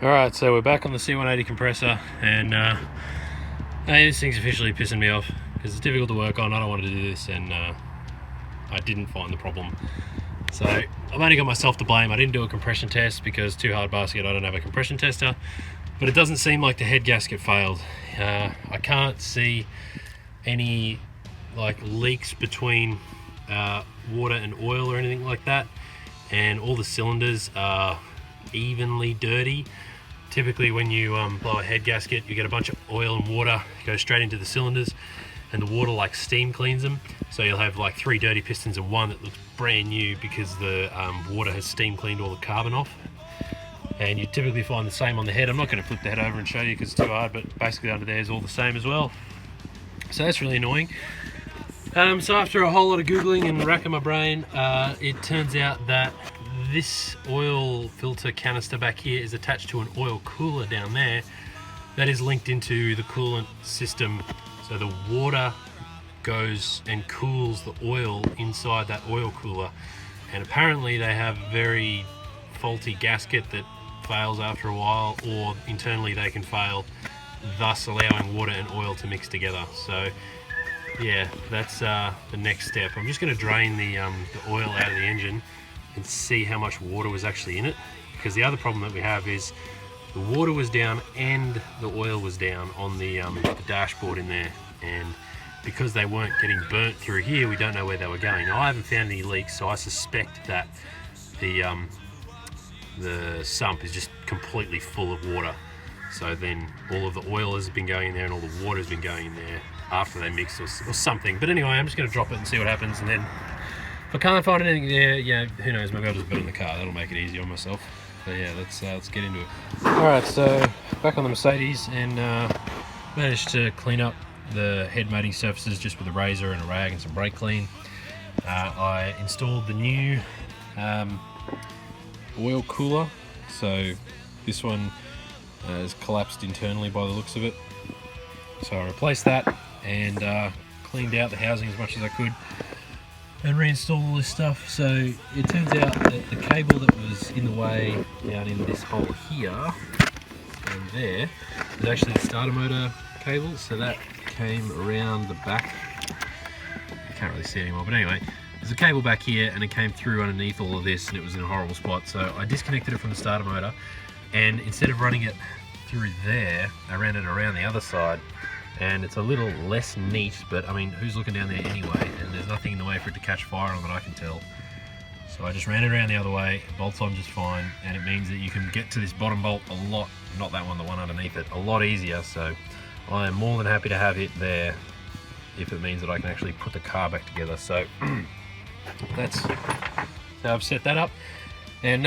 Alright, so we're back on the C180 compressor, and hey, this thing's officially pissing me off because it's difficult to work on. I don't want to do this, and I didn't find the problem. So I've only got myself to blame. I didn't do a compression test because too hard basket, I don't have a compression tester, but it doesn't seem like the head gasket failed. I can't see any like leaks between water and oil or anything like that, and all the cylinders are evenly dirty. Typically when you blow a head gasket, you get a bunch of oil and water go straight into the cylinders, and the water like steam cleans them, so you'll have like 3 dirty pistons and one that looks brand new because the water has steam cleaned all the carbon off. And you typically find the same on the head. I'm not going to flip the head over and show you because it's too hard, but basically under there is all the same as well. So that's really annoying. So after a whole lot of googling and racking my brain, it turns out that this oil filter canister back here is attached to an oil cooler down there that is linked into the coolant system. So the water goes and cools the oil inside that oil cooler, and apparently they have very faulty gasket that fails after a while, or internally they can fail, thus allowing water and oil to mix together. So yeah, that's the next step. I'm just going to drain the oil out of the engine and see how much water was actually in it, because the other problem that we have is the water was down and the oil was down on the dashboard in there, and because they weren't getting burnt through here, we don't know where they were going. Now, I haven't found any leaks, so I suspect that the sump is just completely full of water. So then all of the oil has been going in there and all the water has been going in there after they mix or something. But anyway, I'm just going to drop it and see what happens, and then if I can't find anything there, yeah, who knows, maybe I'll just burn the car. That'll make it easy on myself. So yeah, let's get into it. Alright, so back on the Mercedes, and managed to clean up the head mating surfaces just with a razor and a rag and some brake clean. I installed the new oil cooler. So this one is collapsed internally by the looks of it. So I replaced that and cleaned out the housing as much as I could and reinstalled all this stuff. So it turns out that the cable that was in the way down in this hole here and there is actually the starter motor cable. So that came around the back. I can't really see anymore, but anyway, there's a cable back here and it came through underneath all of this, and it was in a horrible spot. So I disconnected it from the starter motor, and instead of running it through there, I ran it around the other side. And it's a little less neat, but I mean, who's looking down there anyway? And there's nothing in the way for it to catch fire on that I can tell. So I just ran it around the other way, it bolts on just fine, and it means that you can get to this bottom bolt a lot, not that one, the one underneath it, a lot easier. So I am more than happy to have it there if it means that I can actually put the car back together. So that's how I've set that up. And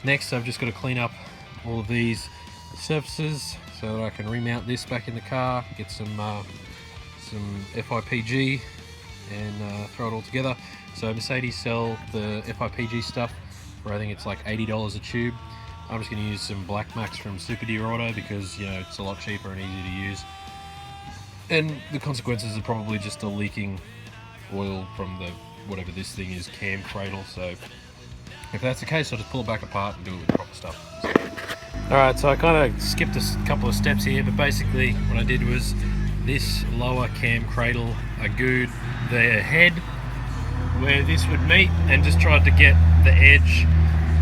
next I've just got to clean up all of these surfaces so that I can remount this back in the car, get some FIPG and throw it all together. So Mercedes sell the FIPG stuff for, I think it's like $80 a tube. I'm just going to use some Black Max from Super Deer Auto because, you know, it's a lot cheaper and easier to use. And the consequences are probably just a leaking oil from the, whatever this thing is, cam cradle. So if that's the case, I'll just pull it back apart and do it with the proper stuff. Alright, so I kind of skipped a couple of steps here, but basically what I did was this lower cam cradle, I gooed the head where this would meet and just tried to get the edge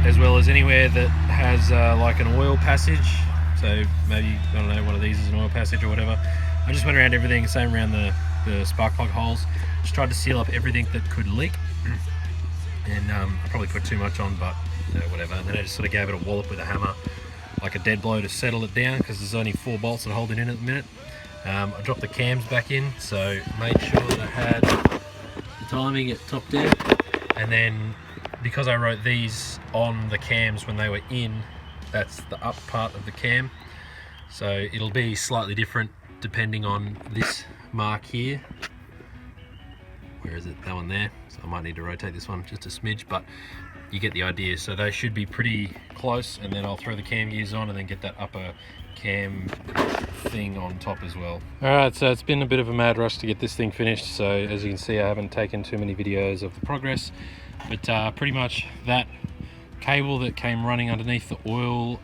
as well as anywhere that has like an oil passage. So maybe, I don't know, one of these is an oil passage or whatever. I just went around everything, same around the spark plug holes. Just tried to seal up everything that could leak. And I probably put too much on, but whatever. And then I just sort of gave it a wallop with a hammer, like a dead blow, to settle it down because there's only 4 bolts that hold it in at the minute. I dropped the cams back in, so made sure that I had the timing at top dead, and then because I wrote these on the cams when they were in, that's the up part of the cam, so it'll be slightly different depending on this mark here. Where is it? That one there. So I might need to rotate this one just a smidge, but you get the idea. So they should be pretty close, and then I'll throw the cam gears on and then get that upper cam thing on top as well. Alright, so it's been a bit of a mad rush to get this thing finished. So as you can see, I haven't taken too many videos of the progress, but pretty much that cable that came running underneath the oil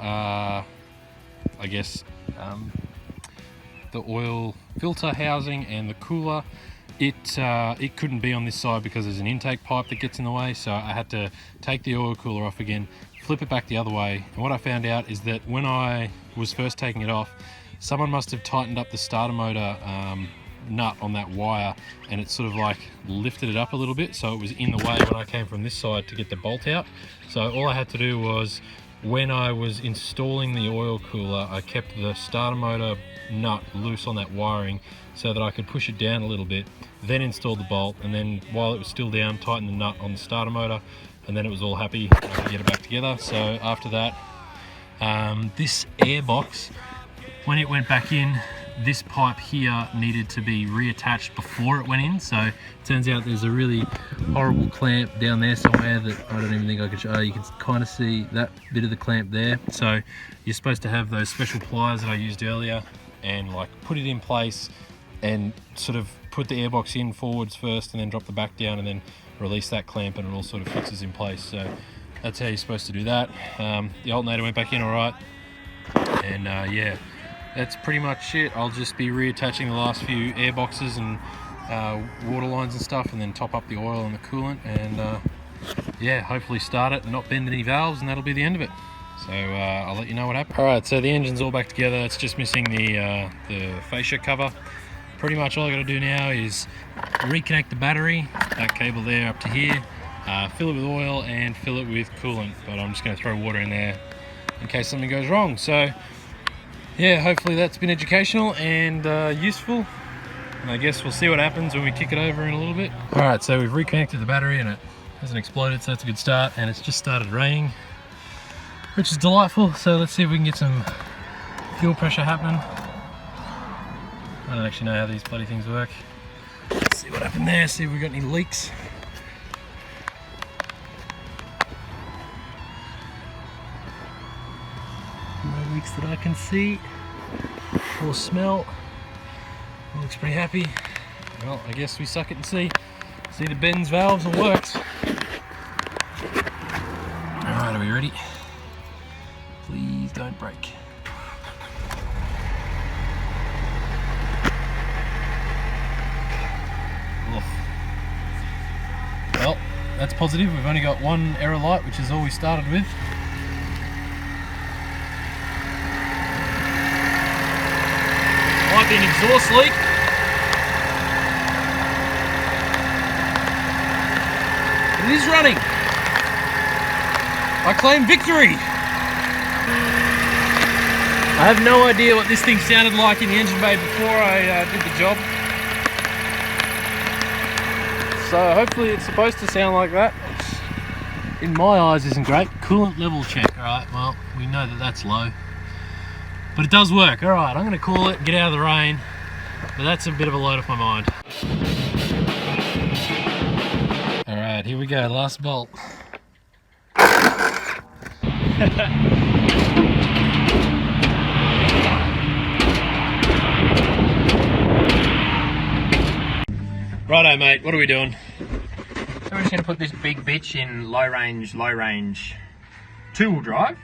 I guess, the oil filter housing and the cooler. It couldn't be on this side because there's an intake pipe that gets in the way, so I had to take the oil cooler off again, flip it back the other way, and what I found out is that when I was first taking it off, someone must have tightened up the starter motor nut on that wire, and it sort of like lifted it up a little bit, so it was in the way when I came from this side to get the bolt out. So all I had to do was, when I was installing the oil cooler, I kept the starter motor nut loose on that wiring so that I could push it down a little bit, then install the bolt, and then while it was still down, tighten the nut on the starter motor, and then it was all happy. I could get it back together. So after that, this air box, when it went back in, this pipe here needed to be reattached before it went in. So it turns out there's a really horrible clamp down there somewhere that I don't even think I could show. You can kind of see that bit of the clamp there. So you're supposed to have those special pliers that I used earlier and like put it in place and sort of put the airbox in forwards first and then drop the back down and then release that clamp, and it all sort of fixes in place. So that's how you're supposed to do that. The alternator went back in all right, and yeah, that's pretty much it. I'll just be reattaching the last few airboxes and water lines and stuff, and then top up the oil and the coolant, and yeah, hopefully start it and not bend any valves, and that'll be the end of it. So I'll let you know what happens. All right, so the engine's all back together. It's just missing the fascia cover. Pretty much all I got to do now is reconnect the battery, that cable there up to here, fill it with oil and fill it with coolant, but I'm just going to throw water in there in case something goes wrong. So yeah, hopefully that's been educational and useful, and I guess we'll see what happens when we kick it over in a little bit. All right, so we've reconnected the battery and it hasn't exploded, so that's a good start, and it's just started raining, which is delightful. So let's see if we can get some fuel pressure happening. I don't actually know how these bloody things work. Let's see what happened there, see if we got any leaks. No leaks that I can see or smell. Looks pretty happy. Well, I guess we suck it and see. See the bends valves and works. Alright, are we ready? Please don't break. Well, that's positive. We've only got one error light, which is all we started with. Might be an exhaust leak. It is running. I claim victory. I have no idea what this thing sounded like in the engine bay before I did the job. So hopefully it's supposed to sound like that, which in my eyes isn't great. Coolant level check. Alright, well, we know that that's low, but it does work. Alright, I'm going to call it, get out of the rain, but that's a bit of a load off my mind. Alright, here we go, last bolt. Righto mate, what are we doing? So we're just going to put this big bitch in low range, two-wheel drive.